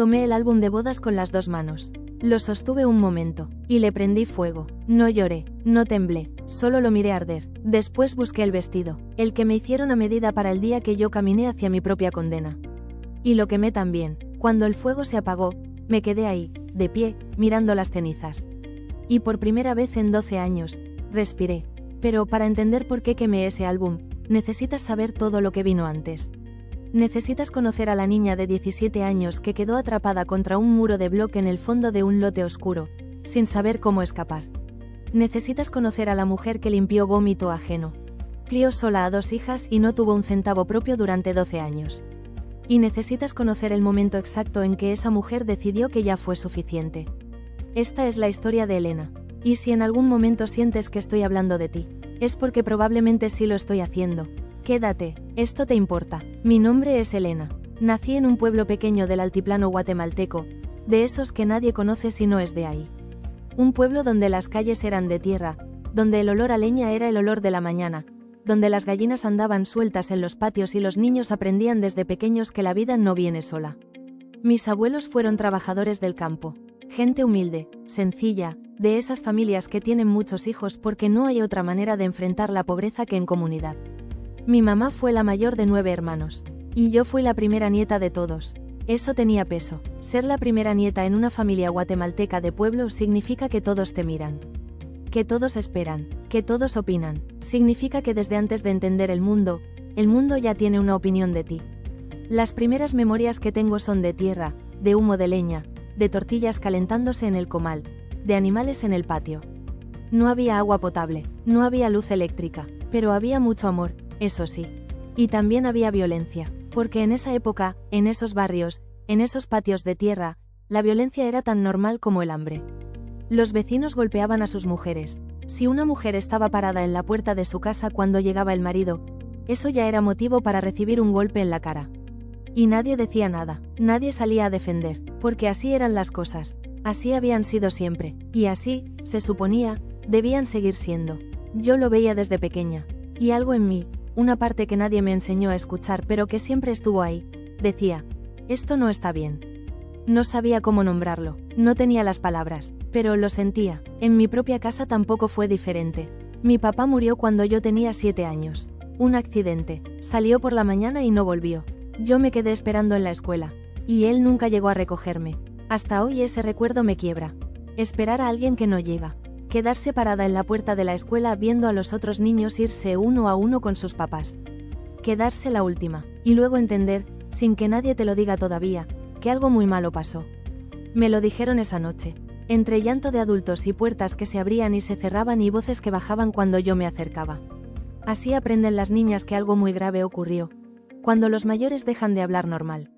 Tomé el álbum de bodas con las dos manos. Lo sostuve un momento, y le prendí fuego. No lloré, no temblé, solo lo miré arder. Después busqué el vestido, el que me hicieron a medida para el día que yo caminé hacia mi propia condena. Y lo quemé también. Cuando el fuego se apagó, me quedé ahí, de pie, mirando las cenizas. Y por primera vez en 12 años, respiré. Pero para entender por qué quemé ese álbum, necesitas saber todo lo que vino antes. Necesitas conocer a la niña de 17 años que quedó atrapada contra un muro de bloque en el fondo de un lote oscuro, sin saber cómo escapar. Necesitas conocer a la mujer que limpió vómito ajeno. Crió sola a 2 hijas y no tuvo un centavo propio durante 12 años. Y necesitas conocer el momento exacto en que esa mujer decidió que ya fue suficiente. Esta es la historia de Elena. Y si en algún momento sientes que estoy hablando de ti, es porque probablemente sí lo estoy haciendo. Quédate, esto te importa. Mi nombre es Elena. Nací en un pueblo pequeño del altiplano guatemalteco, de esos que nadie conoce si no es de ahí. Un pueblo donde las calles eran de tierra, donde el olor a leña era el olor de la mañana, donde las gallinas andaban sueltas en los patios y los niños aprendían desde pequeños que la vida no viene sola. Mis abuelos fueron trabajadores del campo, gente humilde, sencilla, de esas familias que tienen muchos hijos porque no hay otra manera de enfrentar la pobreza que en comunidad. Mi mamá fue la mayor de 9 hermanos, y yo fui la primera nieta de todos. Eso tenía peso. Ser la primera nieta en una familia guatemalteca de pueblo significa que todos te miran, que todos esperan, que todos opinan. Significa que desde antes de entender el mundo ya tiene una opinión de ti. Las primeras memorias que tengo son de tierra, de humo de leña, de tortillas calentándose en el comal, de animales en el patio. No había agua potable, no había luz eléctrica, pero había mucho amor. Eso sí. Y también había violencia, porque en esa época, en esos barrios, en esos patios de tierra, la violencia era tan normal como el hambre. Los vecinos golpeaban a sus mujeres. Si una mujer estaba parada en la puerta de su casa cuando llegaba el marido, eso ya era motivo para recibir un golpe en la cara. Y nadie decía nada, nadie salía a defender, porque así eran las cosas, así habían sido siempre, y así, se suponía, debían seguir siendo. Yo lo veía desde pequeña, y algo en mí, una parte que nadie me enseñó a escuchar pero que siempre estuvo ahí, decía, esto no está bien. No sabía cómo nombrarlo, no tenía las palabras, pero lo sentía. En mi propia casa tampoco fue diferente. Mi papá murió cuando yo tenía 7 años. Un accidente, salió por la mañana y no volvió. Yo me quedé esperando en la escuela, y él nunca llegó a recogerme. Hasta hoy ese recuerdo me quiebra. Esperar a alguien que no llega. Quedarse parada en la puerta de la escuela viendo a los otros niños irse uno a uno con sus papás. Quedarse la última, y luego entender, sin que nadie te lo diga todavía, que algo muy malo pasó. Me lo dijeron esa noche, entre llanto de adultos y puertas que se abrían y se cerraban y voces que bajaban cuando yo me acercaba. Así aprenden las niñas que algo muy grave ocurrió, cuando los mayores dejan de hablar normal.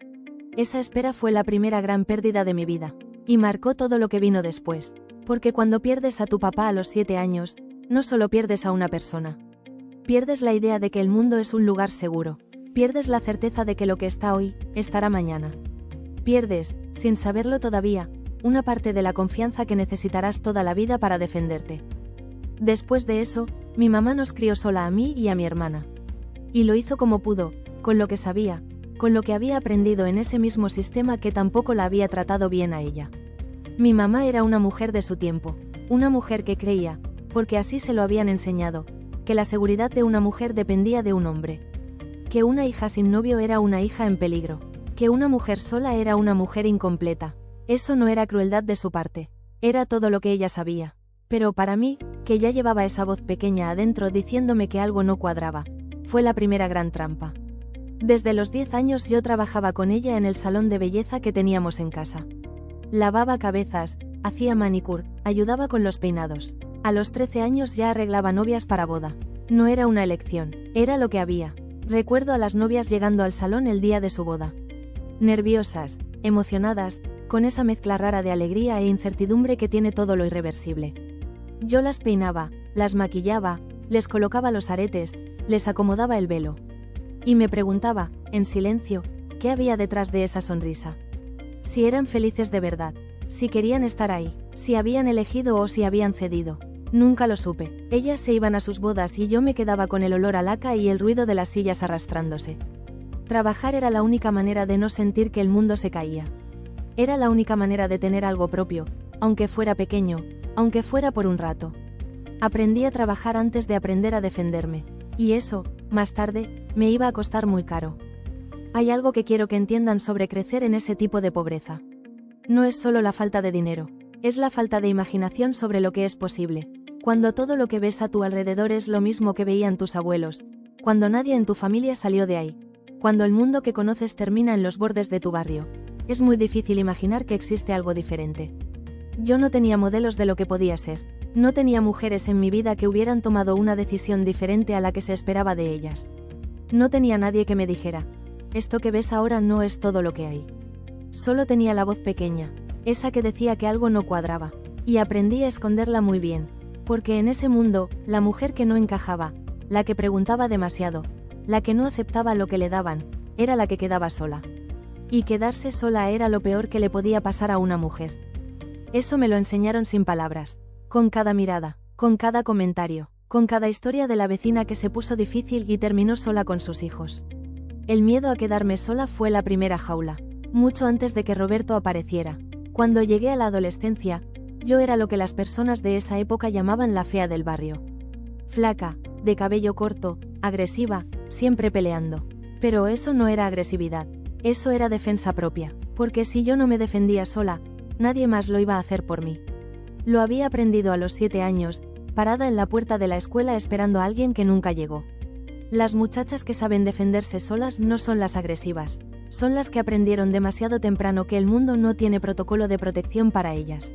Esa espera fue la primera gran pérdida de mi vida, y marcó todo lo que vino después. Porque cuando pierdes a tu papá a los 7 años, no solo pierdes a una persona. Pierdes la idea de que el mundo es un lugar seguro. Pierdes la certeza de que lo que está hoy, estará mañana. Pierdes, sin saberlo todavía, una parte de la confianza que necesitarás toda la vida para defenderte. Después de eso, mi mamá nos crió sola a mí y a mi hermana. Y lo hizo como pudo, con lo que sabía, con lo que había aprendido en ese mismo sistema que tampoco la había tratado bien a ella. Mi mamá era una mujer de su tiempo, una mujer que creía, porque así se lo habían enseñado, que la seguridad de una mujer dependía de un hombre. Que una hija sin novio era una hija en peligro, que una mujer sola era una mujer incompleta. Eso no era crueldad de su parte, era todo lo que ella sabía. Pero para mí, que ya llevaba esa voz pequeña adentro diciéndome que algo no cuadraba, fue la primera gran trampa. Desde los 10 años yo trabajaba con ella en el salón de belleza que teníamos en casa. Lavaba cabezas, hacía manicure, ayudaba con los peinados. A los 13 años ya arreglaba novias para boda. No era una elección, era lo que había. Recuerdo a las novias llegando al salón el día de su boda. Nerviosas, emocionadas, con esa mezcla rara de alegría e incertidumbre que tiene todo lo irreversible. Yo las peinaba, las maquillaba, les colocaba los aretes, les acomodaba el velo. Y me preguntaba, en silencio, qué había detrás de esa sonrisa. Si eran felices de verdad, si querían estar ahí, si habían elegido o si habían cedido. Nunca lo supe. Ellas se iban a sus bodas y yo me quedaba con el olor a laca y el ruido de las sillas arrastrándose. Trabajar era la única manera de no sentir que el mundo se caía. Era la única manera de tener algo propio, aunque fuera pequeño, aunque fuera por un rato. Aprendí a trabajar antes de aprender a defenderme. Y eso, más tarde, me iba a costar muy caro. Hay algo que quiero que entiendan sobre crecer en ese tipo de pobreza. No es solo la falta de dinero, es la falta de imaginación sobre lo que es posible. Cuando todo lo que ves a tu alrededor es lo mismo que veían tus abuelos, cuando nadie en tu familia salió de ahí, cuando el mundo que conoces termina en los bordes de tu barrio, es muy difícil imaginar que existe algo diferente. Yo no tenía modelos de lo que podía ser. No tenía mujeres en mi vida que hubieran tomado una decisión diferente a la que se esperaba de ellas. No tenía nadie que me dijera, esto que ves ahora no es todo lo que hay. Solo tenía la voz pequeña, esa que decía que algo no cuadraba, y aprendí a esconderla muy bien, porque en ese mundo, la mujer que no encajaba, la que preguntaba demasiado, la que no aceptaba lo que le daban, era la que quedaba sola. Y quedarse sola era lo peor que le podía pasar a una mujer. Eso me lo enseñaron sin palabras. Con cada mirada, con cada comentario, con cada historia de la vecina que se puso difícil y terminó sola con sus hijos. El miedo a quedarme sola fue la primera jaula, mucho antes de que Roberto apareciera. Cuando llegué a la adolescencia, yo era lo que las personas de esa época llamaban la fea del barrio. Flaca, de cabello corto, agresiva, siempre peleando. Pero eso no era agresividad, eso era defensa propia, porque si yo no me defendía sola, nadie más lo iba a hacer por mí. Lo había aprendido a los 7 años, parada en la puerta de la escuela esperando a alguien que nunca llegó. Las muchachas que saben defenderse solas no son las agresivas, son las que aprendieron demasiado temprano que el mundo no tiene protocolo de protección para ellas.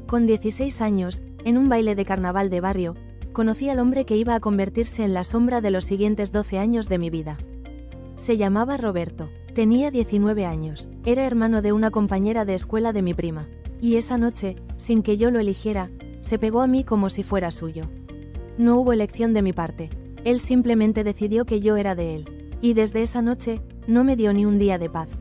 Con 16 años, en un baile de carnaval de barrio, conocí al hombre que iba a convertirse en la sombra de los siguientes 12 años de mi vida. Se llamaba Roberto, tenía 19 años, era hermano de una compañera de escuela de mi prima. Y esa noche, sin que yo lo eligiera, se pegó a mí como si fuera suyo. No hubo elección de mi parte, él simplemente decidió que yo era de él, y desde esa noche, no me dio ni un día de paz.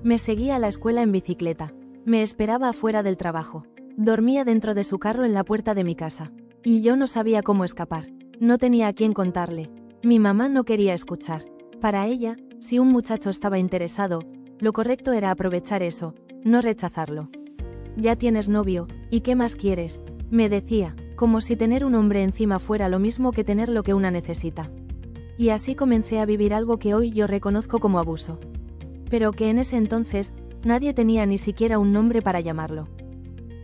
Me seguía a la escuela en bicicleta, me esperaba afuera del trabajo, dormía dentro de su carro en la puerta de mi casa, y yo no sabía cómo escapar, no tenía a quién contarle, mi mamá no quería escuchar. Para ella, si un muchacho estaba interesado, lo correcto era aprovechar eso, no rechazarlo. Ya tienes novio, ¿y qué más quieres?, me decía, como si tener un hombre encima fuera lo mismo que tener lo que una necesita. Y así comencé a vivir algo que hoy yo reconozco como abuso. Pero que en ese entonces, nadie tenía ni siquiera un nombre para llamarlo.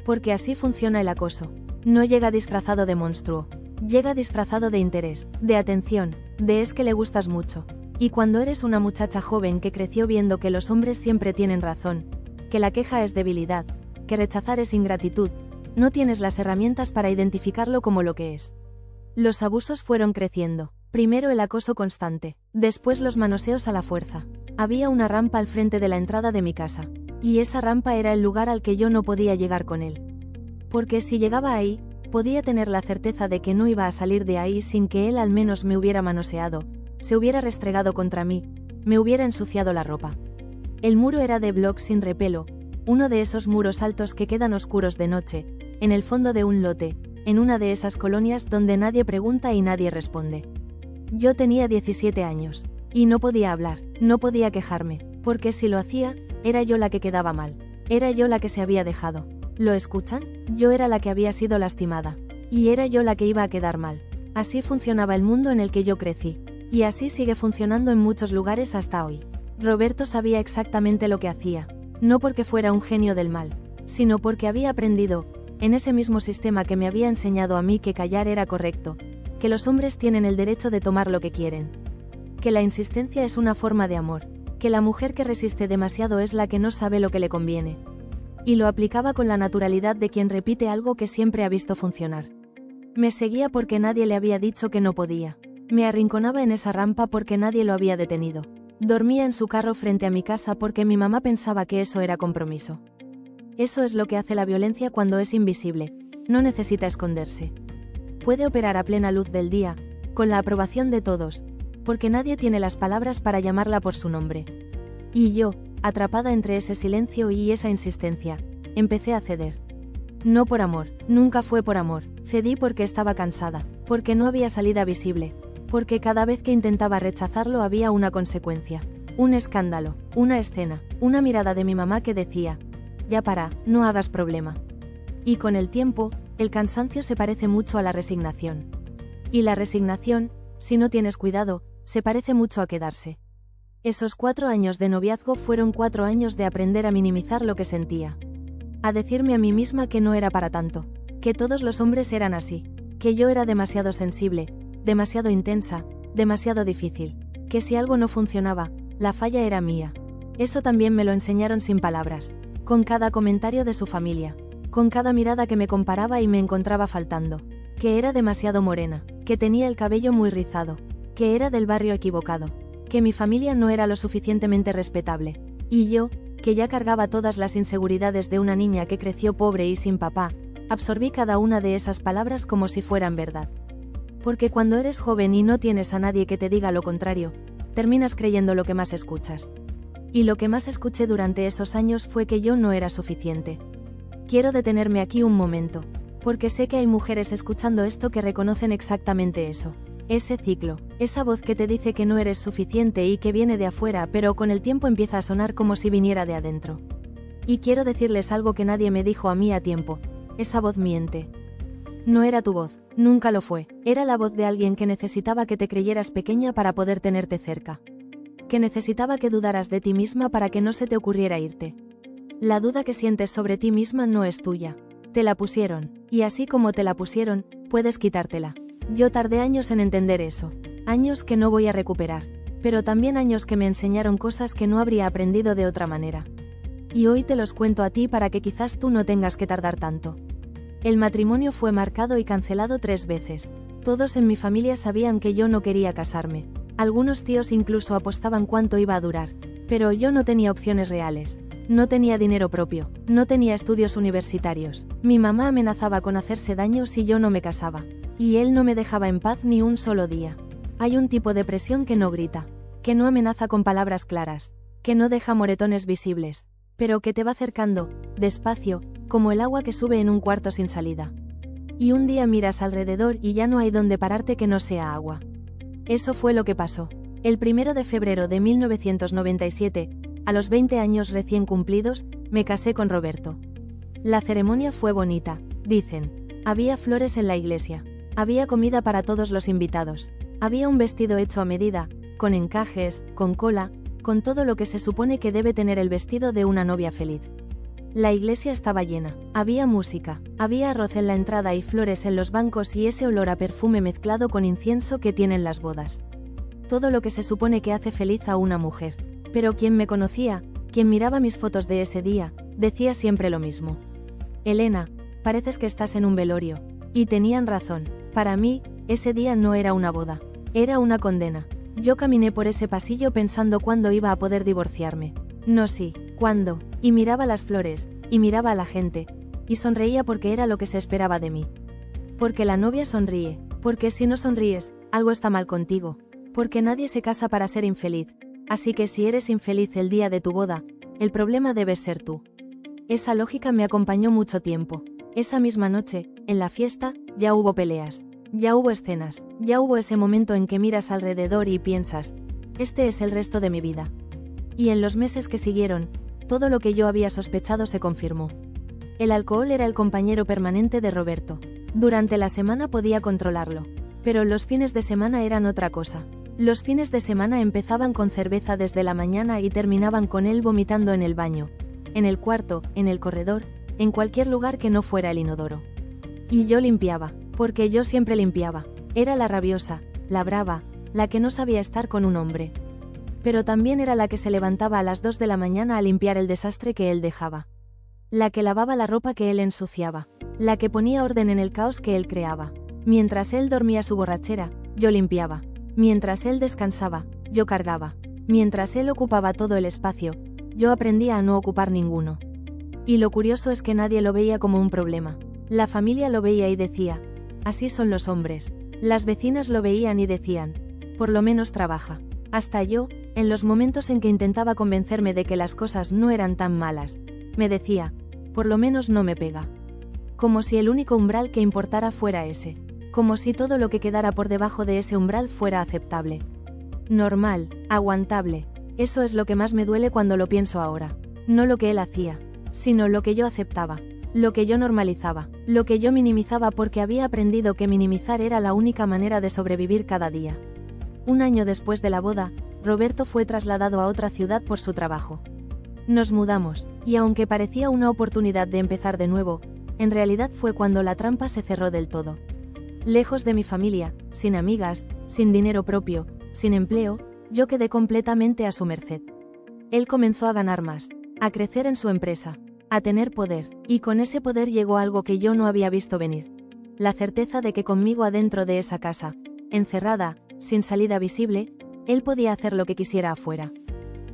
Porque así funciona el acoso. No llega disfrazado de monstruo. Llega disfrazado de interés, de atención, de es que le gustas mucho. Y cuando eres una muchacha joven que creció viendo que los hombres siempre tienen razón, que la queja es debilidad, que rechazar es ingratitud, no tienes las herramientas para identificarlo como lo que es. Los abusos fueron creciendo. Primero el acoso constante, después los manoseos a la fuerza. Había una rampa al frente de la entrada de mi casa, y esa rampa era el lugar al que yo no podía llegar con él. Porque si llegaba ahí, podía tener la certeza de que no iba a salir de ahí sin que él al menos me hubiera manoseado, se hubiera restregado contra mí, me hubiera ensuciado la ropa. El muro era de bloc sin repelo, uno de esos muros altos que quedan oscuros de noche, en el fondo de un lote, en una de esas colonias donde nadie pregunta y nadie responde. Yo tenía 17 años, y no podía hablar, no podía quejarme, porque si lo hacía, era yo la que quedaba mal, era yo la que se había dejado. ¿Lo escuchan? Yo era la que había sido lastimada, y era yo la que iba a quedar mal. Así funcionaba el mundo en el que yo crecí, y así sigue funcionando en muchos lugares hasta hoy. Roberto sabía exactamente lo que hacía. No porque fuera un genio del mal, sino porque había aprendido, en ese mismo sistema que me había enseñado a mí que callar era correcto, que los hombres tienen el derecho de tomar lo que quieren, que la insistencia es una forma de amor, que la mujer que resiste demasiado es la que no sabe lo que le conviene. Y lo aplicaba con la naturalidad de quien repite algo que siempre ha visto funcionar. Me seguía porque nadie le había dicho que no podía. Me arrinconaba en esa rampa porque nadie lo había detenido. Dormía en su carro frente a mi casa porque mi mamá pensaba que eso era compromiso. Eso es lo que hace la violencia cuando es invisible, no necesita esconderse. Puede operar a plena luz del día, con la aprobación de todos, porque nadie tiene las palabras para llamarla por su nombre. Y yo, atrapada entre ese silencio y esa insistencia, empecé a ceder. No por amor, nunca fue por amor, cedí porque estaba cansada, porque no había salida visible, porque cada vez que intentaba rechazarlo había una consecuencia, un escándalo, una escena, una mirada de mi mamá que decía, ya para, no hagas problema. Y con el tiempo, el cansancio se parece mucho a la resignación. Y la resignación, si no tienes cuidado, se parece mucho a quedarse. Esos 4 años de noviazgo fueron 4 años de aprender a minimizar lo que sentía. A decirme a mí misma que no era para tanto, que todos los hombres eran así, que yo era demasiado sensible, demasiado intensa, demasiado difícil, que si algo no funcionaba, la falla era mía. Eso también me lo enseñaron sin palabras, con cada comentario de su familia, con cada mirada que me comparaba y me encontraba faltando, que era demasiado morena, que tenía el cabello muy rizado, que era del barrio equivocado, que mi familia no era lo suficientemente respetable, y yo, que ya cargaba todas las inseguridades de una niña que creció pobre y sin papá, absorbí cada una de esas palabras como si fueran verdad. Porque cuando eres joven y no tienes a nadie que te diga lo contrario, terminas creyendo lo que más escuchas. Y lo que más escuché durante esos años fue que yo no era suficiente. Quiero detenerme aquí un momento, porque sé que hay mujeres escuchando esto que reconocen exactamente eso. Ese ciclo, esa voz que te dice que no eres suficiente y que viene de afuera pero con el tiempo empieza a sonar como si viniera de adentro. Y quiero decirles algo que nadie me dijo a mí a tiempo, esa voz miente. No era tu voz, nunca lo fue, era la voz de alguien que necesitaba que te creyeras pequeña para poder tenerte cerca. Que necesitaba que dudaras de ti misma para que no se te ocurriera irte. La duda que sientes sobre ti misma no es tuya, te la pusieron, y así como te la pusieron, puedes quitártela. Yo tardé años en entender eso, años que no voy a recuperar, pero también años que me enseñaron cosas que no habría aprendido de otra manera. Y hoy te los cuento a ti para que quizás tú no tengas que tardar tanto. El matrimonio fue marcado y cancelado 3 veces. Todos en mi familia sabían que yo no quería casarme. Algunos tíos incluso apostaban cuánto iba a durar. Pero yo no tenía opciones reales. No tenía dinero propio. No tenía estudios universitarios. Mi mamá amenazaba con hacerse daño si yo no me casaba. Y él no me dejaba en paz ni un solo día. Hay un tipo de presión que no grita. Que no amenaza con palabras claras. Que no deja moretones visibles. Pero que te va acercando, despacio, como el agua que sube en un cuarto sin salida. Y un día miras alrededor y ya no hay donde pararte que no sea agua. Eso fue lo que pasó. El 1 de febrero de 1997, a los 20 años recién cumplidos, me casé con Roberto. La ceremonia fue bonita, dicen. Había flores en la iglesia. Había comida para todos los invitados. Había un vestido hecho a medida, con encajes, con cola, con todo lo que se supone que debe tener el vestido de una novia feliz. La iglesia estaba llena, había música, había arroz en la entrada y flores en los bancos y ese olor a perfume mezclado con incienso que tienen las bodas. Todo lo que se supone que hace feliz a una mujer. Pero quien me conocía, quien miraba mis fotos de ese día, decía siempre lo mismo. Elena, pareces que estás en un velorio. Y tenían razón, para mí, ese día no era una boda, era una condena. Yo caminé por ese pasillo pensando cuándo iba a poder divorciarme. No sí, cuándo, y miraba las flores, y miraba a la gente, y sonreía porque era lo que se esperaba de mí. Porque la novia sonríe, porque si no sonríes, algo está mal contigo, porque nadie se casa para ser infeliz, así que si eres infeliz el día de tu boda, el problema debes ser tú. Esa lógica me acompañó mucho tiempo. Esa misma noche, en la fiesta, ya hubo peleas, ya hubo escenas, ya hubo ese momento en que miras alrededor y piensas, este es el resto de mi vida. Y en los meses que siguieron, todo lo que yo había sospechado se confirmó. El alcohol era el compañero permanente de Roberto. Durante la semana podía controlarlo, pero los fines de semana eran otra cosa. Los fines de semana empezaban con cerveza desde la mañana y terminaban con él vomitando en el baño, en el cuarto, en el corredor, en cualquier lugar que no fuera el inodoro. Y yo limpiaba, porque yo siempre limpiaba. Era la rabiosa, la brava, la que no sabía estar con un hombre. Pero también era la que se levantaba a las 2 de la mañana a limpiar el desastre que él dejaba. La que lavaba la ropa que él ensuciaba. La que ponía orden en el caos que él creaba. Mientras él dormía su borrachera, yo limpiaba. Mientras él descansaba, yo cargaba. Mientras él ocupaba todo el espacio, yo aprendía a no ocupar ninguno. Y lo curioso es que nadie lo veía como un problema. La familia lo veía y decía, así son los hombres. Las vecinas lo veían y decían, por lo menos trabaja. Hasta yo, en los momentos en que intentaba convencerme de que las cosas no eran tan malas, me decía, por lo menos no me pega. Como si el único umbral que importara fuera ese. Como si todo lo que quedara por debajo de ese umbral fuera aceptable. Normal, aguantable. Eso es lo que más me duele cuando lo pienso ahora. No lo que él hacía. sino lo que yo aceptaba, lo que yo normalizaba, lo que yo minimizaba porque había aprendido que minimizar era la única manera de sobrevivir cada día. Un año después de la boda, Roberto fue trasladado a otra ciudad por su trabajo. Nos mudamos, y aunque parecía una oportunidad de empezar de nuevo, en realidad fue cuando la trampa se cerró del todo. Lejos de mi familia, sin amigas, sin dinero propio, sin empleo, yo quedé completamente a su merced. Él comenzó a ganar más, a crecer en su empresa, a tener poder, y con ese poder llegó algo que yo no había visto venir. La certeza de que conmigo adentro de esa casa, encerrada, sin salida visible, él podía hacer lo que quisiera afuera.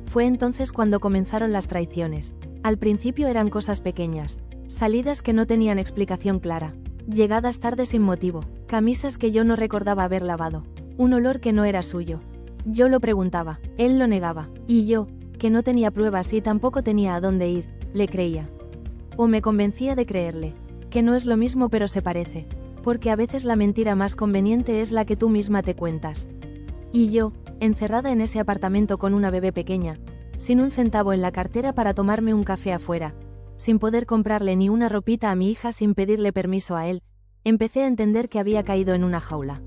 Fue entonces cuando comenzaron las traiciones. Al principio eran cosas pequeñas, salidas que no tenían explicación clara, llegadas tarde sin motivo, camisas que yo no recordaba haber lavado, un olor que no era suyo. Yo lo preguntaba, él lo negaba, y yo, que no tenía pruebas y tampoco tenía a dónde ir, le creía. O me convencía de creerle, que no es lo mismo pero se parece, porque a veces la mentira más conveniente es la que tú misma te cuentas. Y yo, encerrada en ese apartamento con una bebé pequeña, sin un centavo en la cartera para tomarme un café afuera, sin poder comprarle ni una ropita a mi hija sin pedirle permiso a él, empecé a entender que había caído en una jaula.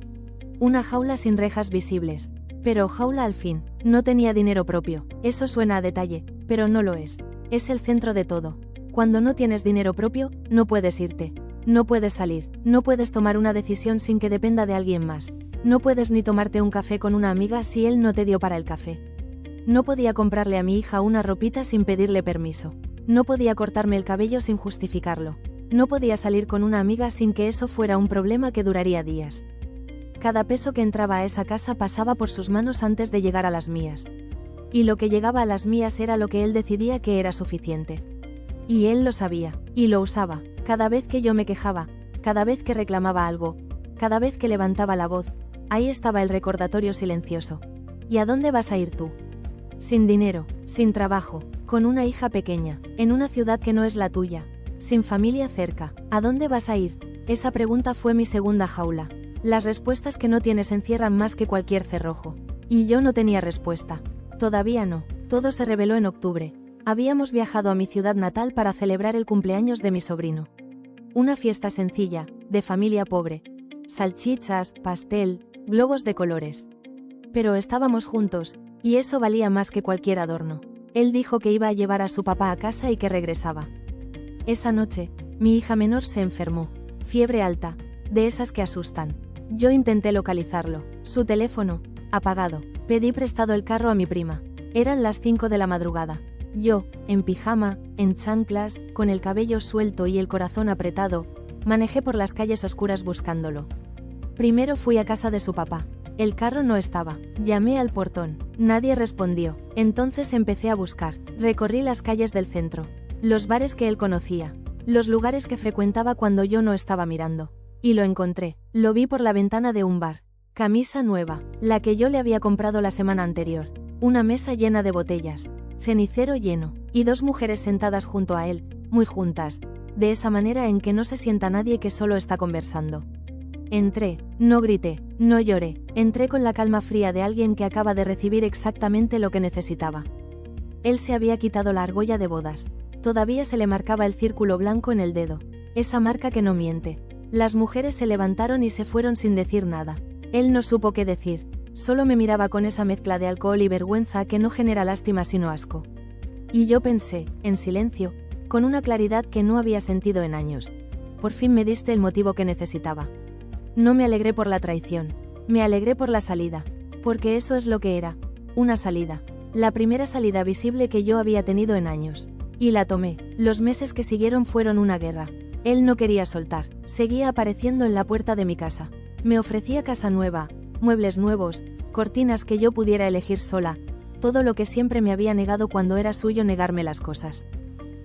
Una jaula sin rejas visibles, pero jaula al fin. No tenía dinero propio, eso suena a detalle, pero no lo es. Es el centro de todo. Cuando no tienes dinero propio, no puedes irte, no puedes salir, no puedes tomar una decisión sin que dependa de alguien más, no puedes ni tomarte un café con una amiga si él no te dio para el café. No podía comprarle a mi hija una ropita sin pedirle permiso. No podía cortarme el cabello sin justificarlo. No podía salir con una amiga sin que eso fuera un problema que duraría días. Cada peso que entraba a esa casa pasaba por sus manos antes de llegar a las mías. Y lo que llegaba a las mías era lo que él decidía que era suficiente. Y él lo sabía, y lo usaba, cada vez que yo me quejaba, cada vez que reclamaba algo, cada vez que levantaba la voz, ahí estaba el recordatorio silencioso. ¿Y a dónde vas a ir tú? Sin dinero, sin trabajo, con una hija pequeña, en una ciudad que no es la tuya, sin familia cerca, ¿a dónde vas a ir? Esa pregunta fue mi segunda jaula. Las respuestas que no tienes encierran más que cualquier cerrojo. Y yo no tenía respuesta. Todavía no. Todo se reveló en octubre. Habíamos viajado a mi ciudad natal para celebrar el cumpleaños de mi sobrino. Una fiesta sencilla, de familia pobre. Salchichas, pastel, globos de colores. Pero estábamos juntos, y eso valía más que cualquier adorno. Él dijo que iba a llevar a su papá a casa y que regresaba. Esa noche, mi hija menor se enfermó. Fiebre alta, de esas que asustan. Yo intenté localizarlo. Su teléfono, apagado. Pedí prestado el carro a mi prima. Eran las 5 de la madrugada. Yo, en pijama, en chanclas, con el cabello suelto y el corazón apretado, manejé por las calles oscuras buscándolo. Primero fui a casa de su papá. El carro no estaba. Llamé al portón. Nadie respondió. Entonces empecé a buscar. Recorrí las calles del centro. Los bares que él conocía. Los lugares que frecuentaba cuando yo no estaba mirando. Y lo encontré. Lo vi por la ventana de un bar. Camisa nueva, la que yo le había comprado la semana anterior. Una mesa llena de botellas. Cenicero lleno. Y dos mujeres sentadas junto a él, muy juntas. De esa manera en que no se sienta nadie que solo está conversando. Entré, no grité, no lloré, entré con la calma fría de alguien que acaba de recibir exactamente lo que necesitaba. Él se había quitado la argolla de bodas. Todavía se le marcaba el círculo blanco en el dedo. Esa marca que no miente. Las mujeres se levantaron y se fueron sin decir nada. Él no supo qué decir. Solo me miraba con esa mezcla de alcohol y vergüenza que no genera lástima sino asco. Y yo pensé, en silencio, con una claridad que no había sentido en años. Por fin me diste el motivo que necesitaba. No me alegré por la traición. Me alegré por la salida. Porque eso es lo que era. Una salida. La primera salida visible que yo había tenido en años. Y la tomé. Los meses que siguieron fueron una guerra. Él no quería soltar. Seguía apareciendo en la puerta de mi casa. Me ofrecía casa nueva, muebles nuevos, cortinas que yo pudiera elegir sola, todo lo que siempre me había negado cuando era suyo negarme las cosas.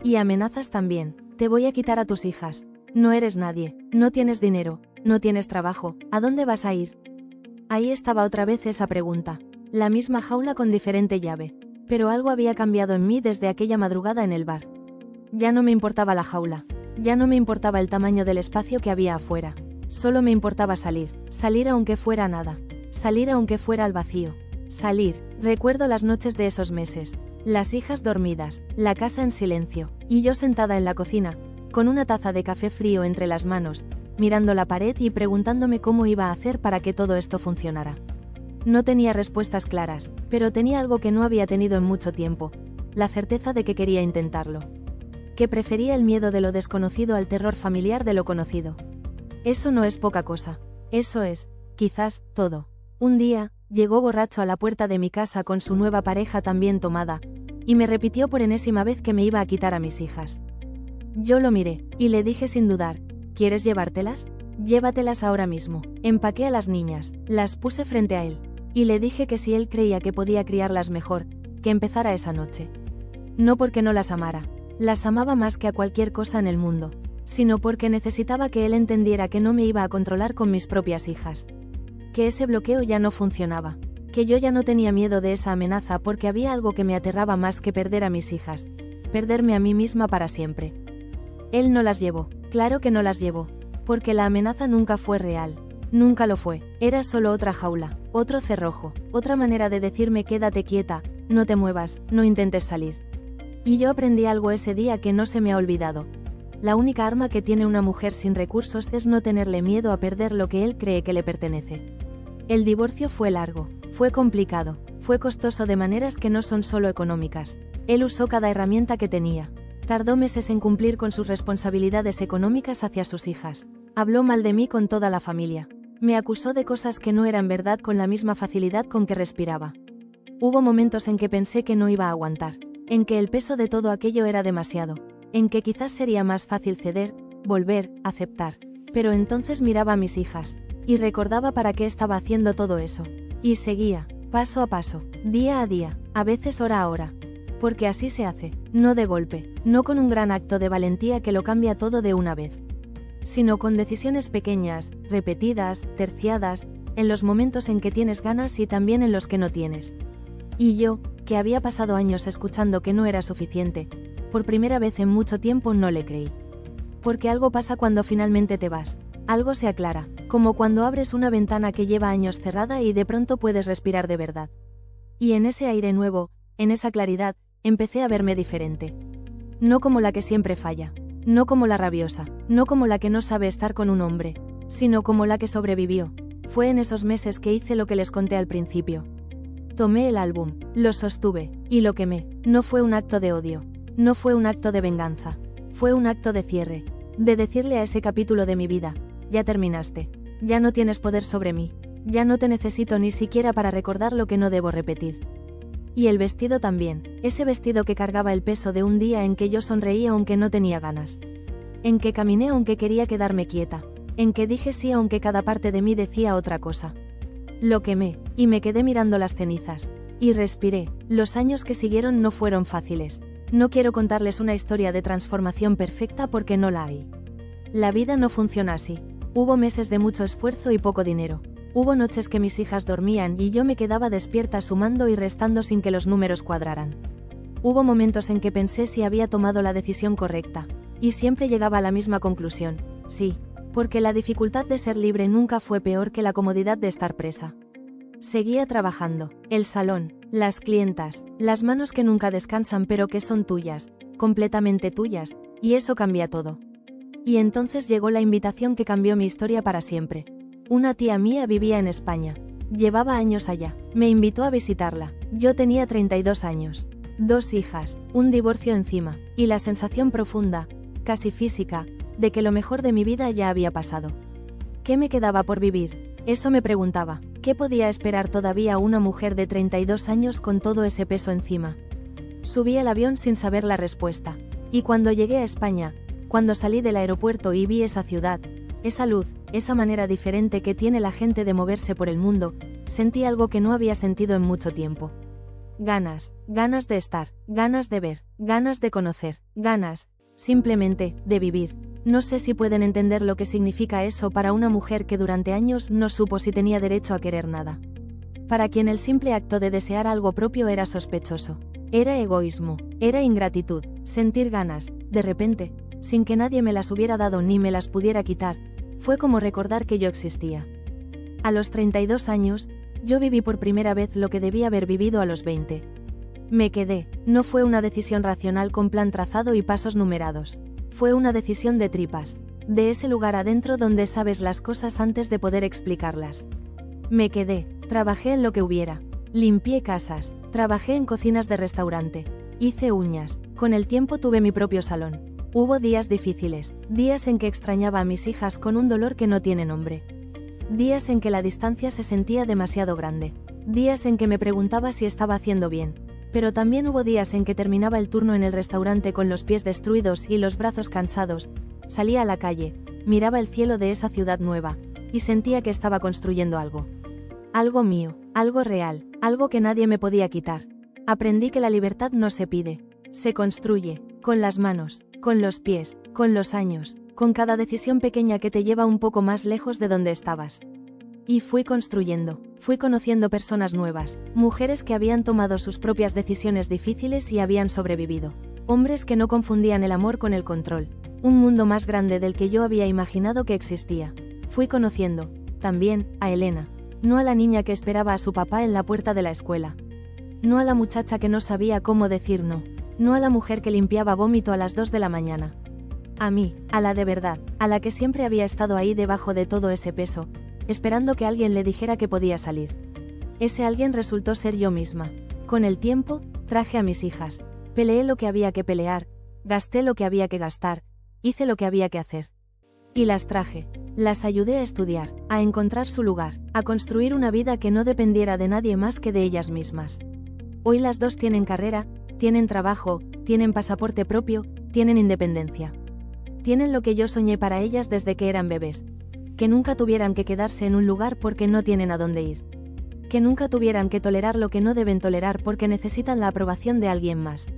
Y amenazas también. Te voy a quitar a tus hijas. No eres nadie, no tienes dinero, no tienes trabajo, ¿a dónde vas a ir? Ahí estaba otra vez esa pregunta. La misma jaula con diferente llave. Pero algo había cambiado en mí desde aquella madrugada en el bar. Ya no me importaba la jaula. Ya no me importaba el tamaño del espacio que había afuera. Solo me importaba salir. Salir aunque fuera nada. Salir aunque fuera al vacío. Salir. Recuerdo las noches de esos meses. Las hijas dormidas, la casa en silencio, y yo sentada en la cocina, con una taza de café frío entre las manos, mirando la pared y preguntándome cómo iba a hacer para que todo esto funcionara. No tenía respuestas claras, pero tenía algo que no había tenido en mucho tiempo, la certeza de que quería intentarlo. Que prefería el miedo de lo desconocido al terror familiar de lo conocido. Eso no es poca cosa. Eso es, quizás, todo. Un día, llegó borracho a la puerta de mi casa con su nueva pareja también tomada, y me repitió por enésima vez que me iba a quitar a mis hijas. Yo lo miré, y le dije sin dudar, ¿quieres llevártelas? Llévatelas ahora mismo. Empaqué a las niñas, las puse frente a él, y le dije que si él creía que podía criarlas mejor, que empezara esa noche. No porque no las amara, las amaba más que a cualquier cosa en el mundo, sino porque necesitaba que él entendiera que no me iba a controlar con mis propias hijas. Que ese bloqueo ya no funcionaba, que yo ya no tenía miedo de esa amenaza porque había algo que me aterraba más que perder a mis hijas, perderme a mí misma para siempre. Él no las llevó, claro que no las llevó, porque la amenaza nunca fue real, nunca lo fue, era solo otra jaula, otro cerrojo, otra manera de decirme quédate quieta, no te muevas, no intentes salir. Y yo aprendí algo ese día que no se me ha olvidado. La única arma que tiene una mujer sin recursos es no tenerle miedo a perder lo que él cree que le pertenece. El divorcio fue largo, fue complicado, fue costoso de maneras que no son solo económicas. Él usó cada herramienta que tenía. Tardó meses en cumplir con sus responsabilidades económicas hacia sus hijas. Habló mal de mí con toda la familia. Me acusó de cosas que no eran verdad con la misma facilidad con que respiraba. Hubo momentos en que pensé que no iba a aguantar, en que el peso de todo aquello era demasiado, en que quizás sería más fácil ceder, volver, aceptar. Pero entonces miraba a mis hijas, y recordaba para qué estaba haciendo todo eso. Y seguía, paso a paso, día a día, a veces hora a hora. Porque así se hace, no de golpe, no con un gran acto de valentía que lo cambia todo de una vez, sino con decisiones pequeñas, repetidas, terciadas, en los momentos en que tienes ganas y también en los que no tienes. Y yo, que había pasado años escuchando que no era suficiente, por primera vez en mucho tiempo no le creí. Porque algo pasa cuando finalmente te vas, algo se aclara, como cuando abres una ventana que lleva años cerrada y de pronto puedes respirar de verdad. Y en ese aire nuevo, en esa claridad, empecé a verme diferente. No como la que siempre falla, no como la rabiosa, no como la que no sabe estar con un hombre, sino como la que sobrevivió. Fue en esos meses que hice lo que les conté al principio. Tomé el álbum, lo sostuve, y lo quemé. No fue un acto de odio, no fue un acto de venganza, fue un acto de cierre, de decirle a ese capítulo de mi vida, ya terminaste, ya no tienes poder sobre mí, ya no te necesito ni siquiera para recordar lo que no debo repetir. Y el vestido también, ese vestido que cargaba el peso de un día en que yo sonreía aunque no tenía ganas, en que caminé aunque quería quedarme quieta, en que dije sí aunque cada parte de mí decía otra cosa. Lo quemé, y me quedé mirando las cenizas, y respiré. Los años que siguieron no fueron fáciles. No quiero contarles una historia de transformación perfecta porque no la hay. La vida no funciona así. Hubo meses de mucho esfuerzo y poco dinero. Hubo noches que mis hijas dormían y yo me quedaba despierta sumando y restando sin que los números cuadraran. Hubo momentos en que pensé si había tomado la decisión correcta, y siempre llegaba a la misma conclusión, sí, porque la dificultad de ser libre nunca fue peor que la comodidad de estar presa. Seguía trabajando, el salón, las clientas, las manos que nunca descansan pero que son tuyas, completamente tuyas, y eso cambia todo. Y entonces llegó la invitación que cambió mi historia para siempre. Una tía mía vivía en España. Llevaba años allá. Me invitó a visitarla. Yo tenía 32 años. 2 hijas, un divorcio encima, y la sensación profunda, casi física, de que lo mejor de mi vida ya había pasado. ¿Qué me quedaba por vivir? Eso me preguntaba. ¿Qué podía esperar todavía una mujer de 32 años con todo ese peso encima? Subí al avión sin saber la respuesta. Y cuando llegué a España, cuando salí del aeropuerto y vi esa ciudad, esa luz, esa manera diferente que tiene la gente de moverse por el mundo, sentí algo que no había sentido en mucho tiempo. Ganas de estar, ganas de ver, ganas de conocer, ganas, simplemente, de vivir. No sé si pueden entender lo que significa eso para una mujer que durante años no supo si tenía derecho a querer nada. Para quien el simple acto de desear algo propio era sospechoso. Era egoísmo, era ingratitud, sentir ganas, de repente, sin que nadie me las hubiera dado ni me las pudiera quitar, fue como recordar que yo existía. A los 32 años, yo viví por primera vez lo que debía haber vivido a los 20. Me quedé. No fue una decisión racional con plan trazado y pasos numerados. Fue una decisión de tripas. De ese lugar adentro donde sabes las cosas antes de poder explicarlas. Me quedé. Trabajé en lo que hubiera. Limpié casas. Trabajé en cocinas de restaurante. Hice uñas. Con el tiempo tuve mi propio salón. Hubo días difíciles. Días en que extrañaba a mis hijas con un dolor que no tiene nombre. Días en que la distancia se sentía demasiado grande. Días en que me preguntaba si estaba haciendo bien. Pero también hubo días en que terminaba el turno en el restaurante con los pies destruidos y los brazos cansados, salía a la calle, miraba el cielo de esa ciudad nueva, y sentía que estaba construyendo algo. Algo mío, algo real, algo que nadie me podía quitar. Aprendí que la libertad no se pide, se construye, con las manos, con los pies, con los años, con cada decisión pequeña que te lleva un poco más lejos de donde estabas. Y fui construyendo, fui conociendo personas nuevas, mujeres que habían tomado sus propias decisiones difíciles y habían sobrevivido, hombres que no confundían el amor con el control, un mundo más grande del que yo había imaginado que existía. Fui conociendo, también, a Elena, no a la niña que esperaba a su papá en la puerta de la escuela, no a la muchacha que no sabía cómo decir no, no a la mujer que limpiaba vómito a las 2 de la mañana. A mí, a la de verdad, a la que siempre había estado ahí debajo de todo ese peso, esperando que alguien le dijera que podía salir. Ese alguien resultó ser yo misma. Con el tiempo, traje a mis hijas, peleé lo que había que pelear, gasté lo que había que gastar, hice lo que había que hacer. Y las traje, las ayudé a estudiar, a encontrar su lugar, a construir una vida que no dependiera de nadie más que de ellas mismas. Hoy las dos tienen carrera, tienen trabajo, tienen pasaporte propio, tienen independencia. Tienen lo que yo soñé para ellas desde que eran bebés. Que nunca tuvieran que quedarse en un lugar porque no tienen a dónde ir. Que nunca tuvieran que tolerar lo que no deben tolerar porque necesitan la aprobación de alguien más.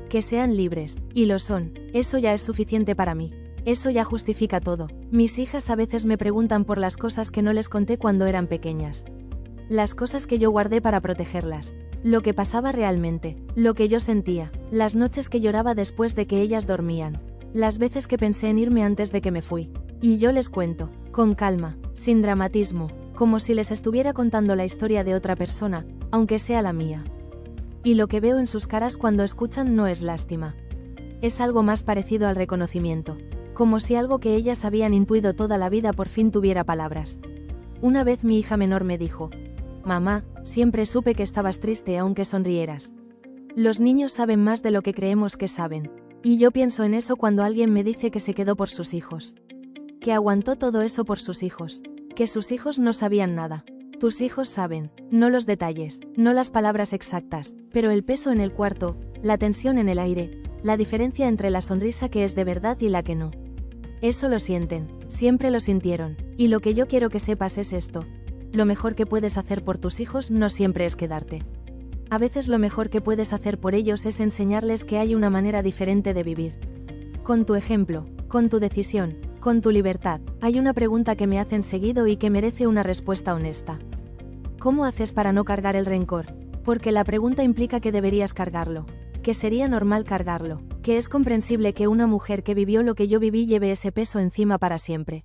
Que sean libres, y lo son, eso ya es suficiente para mí. Eso ya justifica todo. Mis hijas a veces me preguntan por las cosas que no les conté cuando eran pequeñas. Las cosas que yo guardé para protegerlas. Lo que pasaba realmente, lo que yo sentía, las noches que lloraba después de que ellas dormían. Las veces que pensé en irme antes de que me fui. Y yo les cuento, con calma, sin dramatismo, como si les estuviera contando la historia de otra persona, aunque sea la mía. Y lo que veo en sus caras cuando escuchan no es lástima. Es algo más parecido al reconocimiento, como si algo que ellas habían intuido toda la vida por fin tuviera palabras. Una vez mi hija menor me dijo: «Mamá, siempre supe que estabas triste aunque sonrieras». Los niños saben más de lo que creemos que saben. Y yo pienso en eso cuando alguien me dice que se quedó por sus hijos. Que aguantó todo eso por sus hijos. Que sus hijos no sabían nada. Tus hijos saben, no los detalles, no las palabras exactas, pero el peso en el cuarto, la tensión en el aire, la diferencia entre la sonrisa que es de verdad y la que no. Eso lo sienten, siempre lo sintieron, y lo que yo quiero que sepas es esto. Lo mejor que puedes hacer por tus hijos no siempre es quedarte. A veces lo mejor que puedes hacer por ellos es enseñarles que hay una manera diferente de vivir. Con tu ejemplo, con tu decisión, con tu libertad. Hay una pregunta que me hacen seguido y que merece una respuesta honesta. ¿Cómo haces para no cargar el rencor? Porque la pregunta implica que deberías cargarlo, que sería normal cargarlo, que es comprensible que una mujer que vivió lo que yo viví lleve ese peso encima para siempre.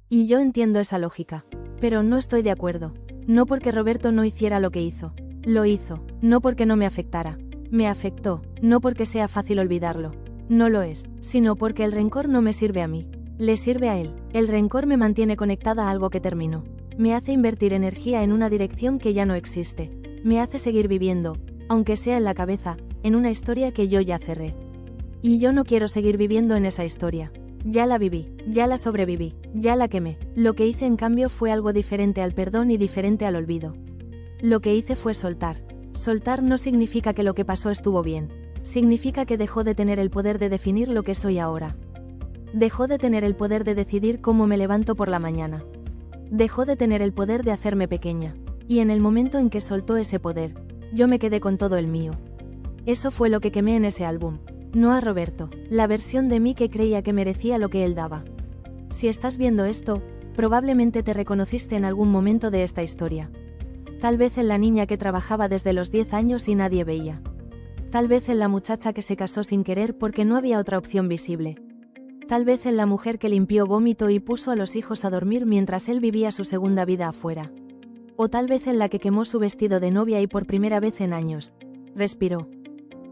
Y yo entiendo esa lógica, pero no estoy de acuerdo. No porque Roberto no hiciera lo que hizo. Lo hizo, no porque no me afectara. Me afectó, no porque sea fácil olvidarlo. No lo es, sino porque el rencor no me sirve a mí. Le sirve a él. El rencor me mantiene conectada a algo que terminó. Me hace invertir energía en una dirección que ya no existe. Me hace seguir viviendo, aunque sea en la cabeza, en una historia que yo ya cerré. Y yo no quiero seguir viviendo en esa historia. Ya la viví, ya la sobreviví, ya la quemé. Lo que hice en cambio fue algo diferente al perdón y diferente al olvido. Lo que hice fue soltar. Soltar no significa que lo que pasó estuvo bien. Significa que dejó de tener el poder de definir lo que soy ahora. Dejó de tener el poder de decidir cómo me levanto por la mañana. Dejó de tener el poder de hacerme pequeña. Y en el momento en que soltó ese poder, yo me quedé con todo el mío. Eso fue lo que quemé en ese álbum. No a Roberto, la versión de mí que creía que merecía lo que él daba. Si estás viendo esto, probablemente te reconociste en algún momento de esta historia. Tal vez en la niña que trabajaba desde los 10 años y nadie veía. Tal vez en la muchacha que se casó sin querer porque no había otra opción visible. Tal vez en la mujer que limpió vómito y puso a los hijos a dormir mientras él vivía su segunda vida afuera. O tal vez en la que quemó su vestido de novia y por primera vez en años, respiró.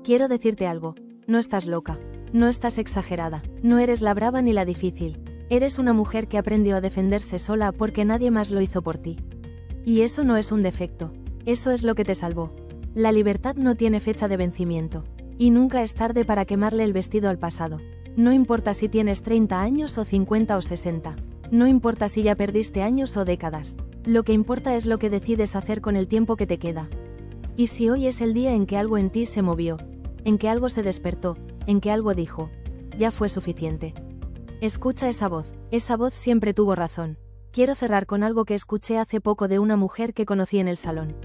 Quiero decirte algo, no estás loca, no estás exagerada, no eres la brava ni la difícil, eres una mujer que aprendió a defenderse sola porque nadie más lo hizo por ti. Y eso no es un defecto, eso es lo que te salvó. La libertad no tiene fecha de vencimiento, y nunca es tarde para quemarle el vestido al pasado. No importa si tienes 30 años o 50 o 60, no importa si ya perdiste años o décadas, lo que importa es lo que decides hacer con el tiempo que te queda. Y si hoy es el día en que algo en ti se movió, en que algo se despertó, en que algo dijo, ya fue suficiente. Escucha esa voz siempre tuvo razón. Quiero cerrar con algo que escuché hace poco de una mujer que conocí en el salón.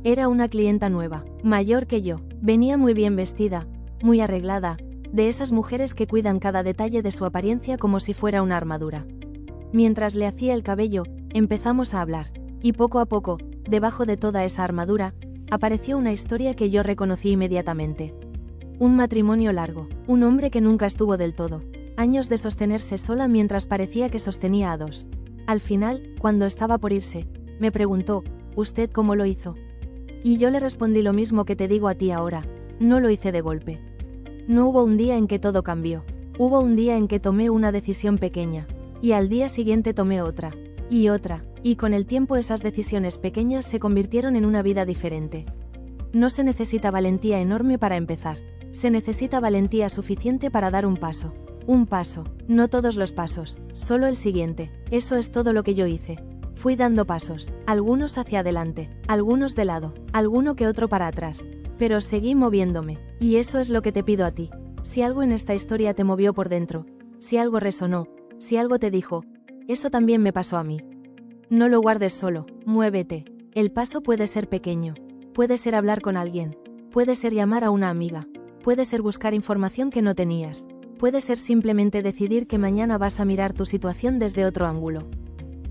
Era una clienta nueva, mayor que yo, venía muy bien vestida, muy arreglada, de esas mujeres que cuidan cada detalle de su apariencia como si fuera una armadura. Mientras le hacía el cabello, empezamos a hablar, y poco a poco, debajo de toda esa armadura, apareció una historia que yo reconocí inmediatamente. Un matrimonio largo, un hombre que nunca estuvo del todo, años de sostenerse sola mientras parecía que sostenía a dos. Al final, cuando estaba por irse, me preguntó, ¿usted cómo lo hizo? Y yo le respondí lo mismo que te digo a ti ahora, no lo hice de golpe. No hubo un día en que todo cambió, hubo un día en que tomé una decisión pequeña, y al día siguiente tomé otra, y con el tiempo esas decisiones pequeñas se convirtieron en una vida diferente. No se necesita valentía enorme para empezar, se necesita valentía suficiente para dar un paso, no todos los pasos, solo el siguiente, eso es todo lo que yo hice. Fui dando pasos, algunos hacia adelante, algunos de lado, alguno que otro para atrás, pero seguí moviéndome, y eso es lo que te pido a ti. Si algo en esta historia te movió por dentro, si algo resonó, si algo te dijo, eso también me pasó a mí. No lo guardes solo, muévete. El paso puede ser pequeño, puede ser hablar con alguien, puede ser llamar a una amiga, puede ser buscar información que no tenías, puede ser simplemente decidir que mañana vas a mirar tu situación desde otro ángulo.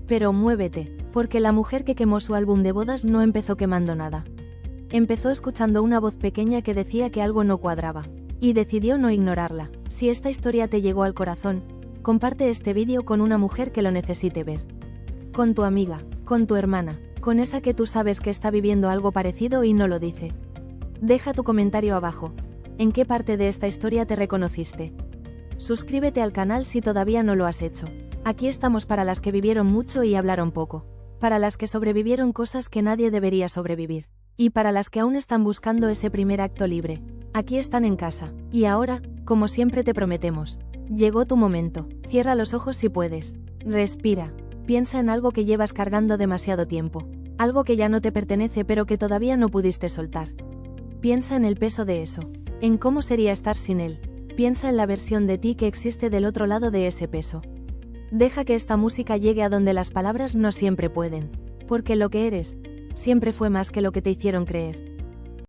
Pero muévete, porque la mujer que quemó su álbum de bodas no empezó quemando nada. Empezó escuchando una voz pequeña que decía que algo no cuadraba, y decidió no ignorarla. Si esta historia te llegó al corazón, comparte este vídeo con una mujer que lo necesite ver. Con tu amiga, con tu hermana, con esa que tú sabes que está viviendo algo parecido y no lo dice. Deja tu comentario abajo. ¿En qué parte de esta historia te reconociste? Suscríbete al canal si todavía no lo has hecho. Aquí estamos para las que vivieron mucho y hablaron poco, para las que sobrevivieron cosas que nadie debería sobrevivir, y para las que aún están buscando ese primer acto libre. Aquí están en casa, y ahora, como siempre te prometemos, llegó tu momento. Cierra los ojos si puedes, respira, piensa en algo que llevas cargando demasiado tiempo, algo que ya no te pertenece pero que todavía no pudiste soltar. Piensa en el peso de eso, en cómo sería estar sin él, piensa en la versión de ti que existe del otro lado de ese peso. Deja que esta música llegue a donde las palabras no siempre pueden, porque lo que eres, siempre fue más que lo que te hicieron creer.